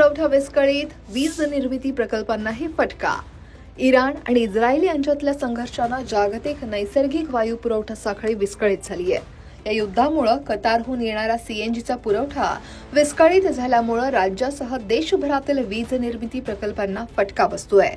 पुरवठा विस्कळीत, वीज निर्मिती प्रकल्पांनाही फटका. इराण आणि इस्रायल यांच्यातल्या संघर्षानं जागतिक नैसर्गिक वायू पुरवठा साखळी विस्कळीत झाली आहे. या युद्धामुळे कतारहून येणारा सीएनजीचा पुरवठा विस्कळीत झाल्यामुळे राज्यासह देशभरातील वीज निर्मिती प्रकल्पांना फटका बसतोय.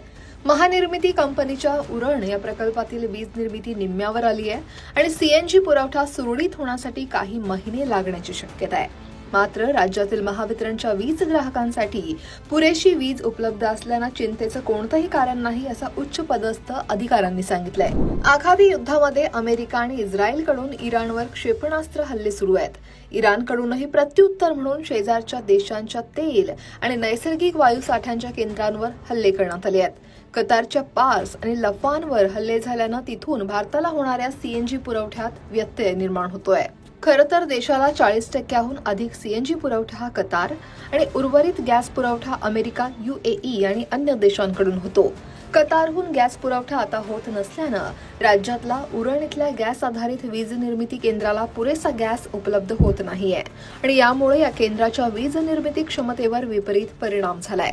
महानिर्मिती कंपनीच्या उरण या प्रकल्पातील वीज निर्मिती निम्म्यावर आली आहे आणि सीएनजी पुरवठा सुरळीत होण्यासाठी काही महिने लागण्याची शक्यता आहे. मात्र राज्यातील महावितरणच्या वीज ग्राहकांसाठी पुरेशी वीज उपलब्ध असल्यानं चिंतेचं कोणतंही कारण नाही, असं उच्च पदस्थ अधिकाऱ्यांनी सांगितलंय. आखाती युद्धामध्ये अमेरिका आणि इस्रायलकडून इराणवर क्षेपणास्त्र हल्ले सुरू आहेत. इराणकडूनही प्रत्युत्तर म्हणून शेजारच्या देशांच्या तेल आणि नैसर्गिक वायू साठ्यांच्या केंद्रांवर हल्ले करण्यात आले आहेत. कतारच्या पार्स आणि लफानवर हल्ले झाल्यानं तिथून भारताला होणाऱ्या सीएनजी पुरवठ्यात व्यत्यय निर्माण होतोय. खरं तर देशाला 40% अधिक सीएनजी पुरवठा हा कतार आणि उर्वरित गॅस पुरवठा अमेरिका, UAE आणि अन्य देशांकडून होतो. कतारहून गॅस पुरवठा आता होत नसल्यानं राज्यातला उरण इथल्या गॅस आधारित वीज निर्मिती केंद्राला पुरेसा गॅस उपलब्ध होत नाहीये आणि यामुळे या केंद्राच्या वीज निर्मिती क्षमतेवर विपरीत परिणाम झालाय.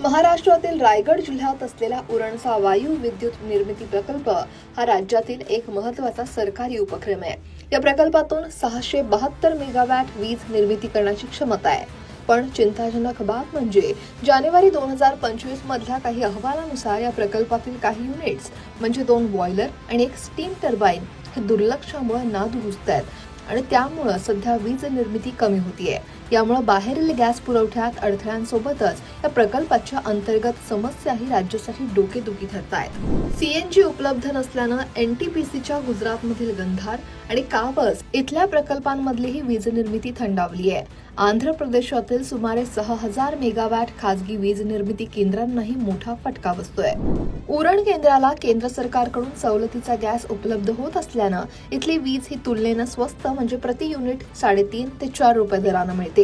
महाराष्ट्रातील रायगड जिल्ह्यात असलेला उरणचा वायू विद्युत निर्मिती प्रकल्प हा राज्यातील एक महत्त्वाचा सरकारी उपक्रम आहे. या प्रकल्पातून 672 मेगावॅट वीज निर्मिती करण्याची क्षमता आहे. पण चिंताजनक बाब म्हणजे जानेवारी 2025 मधल्या काही अहवालानुसार या प्रकल्पातील काही युनिट्स म्हणजे 2 बॉयलर आणि 1 स्टीम टर्बाईन हे दुर्लक्षामुळे नादुरुस्त आहेत आणि त्यामुळे सध्या वीज निर्मिती कमी होतीये. यामुळे बाहेरील गॅस पुरवठ्यात अडथळ्यांसोबतच या प्रकल्पाच्या अंतर्गत समस्याही राज्यासाठी डोकेदुखी ठरत आहेत. सीएनजी उपलब्ध नसल्यानं एनटीपीसीच्या गुजरातमधील गंधार आणि कावस इथल्या प्रकल्पांमधलीही वीज निर्मिती थंडावली आहे. आंध्र प्रदेशातील सुमारे 6000 मेगावॅट खासगी वीज निर्मिती केंद्रांनाही मोठा फटका बसतोय. उरण केंद्राला केंद्र सरकारकडून सवलतीचा गॅस उपलब्ध होत असल्यानं इथली वीज ही तुलनेनं स्वस्त म्हणजे प्रति युनिट 3.5 ते 4 रुपये दरानं मिळते.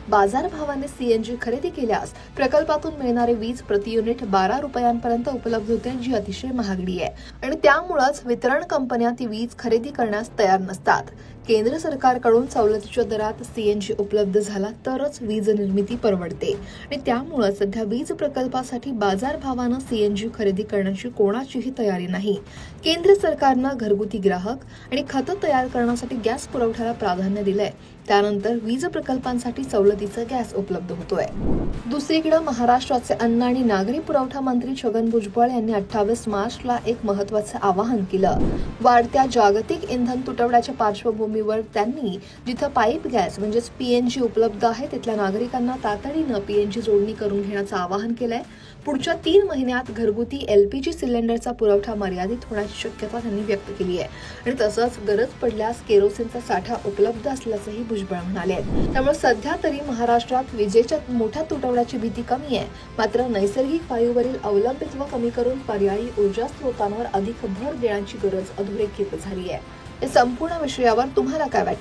बाजारभावाने सीएनजी खरेदी केल्यास प्रकल्पातून मिळणारी वीज प्रति युनिट 12 रुपयांपर्यंत उपलब्ध होते, जी अतिशय महागडी आहे आणि त्यामुळेच वितरण कंपन्या ती वीज खरेदी करण्यास तयार नसतात. केंद्र सरकारकडून सवलतीच्या दरात सीएनजी उपलब्ध झाला तरच वीज निर्मिती परवडते आणि त्यामुळे सध्या वीज प्रकल्पासाठी बाजारभावानं सीएनजी खरेदी करण्याची कोणाचीही तयारी नाही. केंद्र सरकारनं घरगुती ग्राहक आणि खतं तयार करण्यासाठी गॅस पुरवठ्याला प्राधान्य दिलंय. त्यानंतर वीज प्रकल्पांसाठी सवलतीचा गॅस उपलब्ध होतोय. दुसरीकडे महाराष्ट्राचे अन्न आणि नागरी पुरवठा मंत्री छगन भुजबळ यांनी 28 मार्चला एक महत्त्वाचं आवाहन केलं. वाढत्या जागतिक इंधन तुटवड्याच्या पार्श्वभूमीवर त्यांनी जिथं पाईप गॅस म्हणजेच पीएनजी उपलब्ध आहे तिथल्या नागरिकांना तातडीनं पीएनजी जोडणी करून घेण्याचं आवाहन केलंय. पुढच्या 3 महिन्यात घरगुती LPG सिलेंडरचा पुरवठा मर्यादित होण्याची शक्यता त्यांनी व्यक्त केली आहे आणि तसंच गरज पडल्यास केरोसिनचा साठा उपलब्ध असल्याचंही भुजबळ म्हणाले. त्यामुळे सध्या तरी महाराष्ट्रात विजेच्या मोठ्या तुटवड्याची भीती कमी आहे. मात्र नैसर्गिक वायूवरील अवलंबित्व कमी करून पर्यायी ऊर्जा स्रोतांवर अधिक भर देण्याची गरज अधोरेखित झाली आहे. या संपूर्ण विषयावर तुम्हाला काय वाटतं?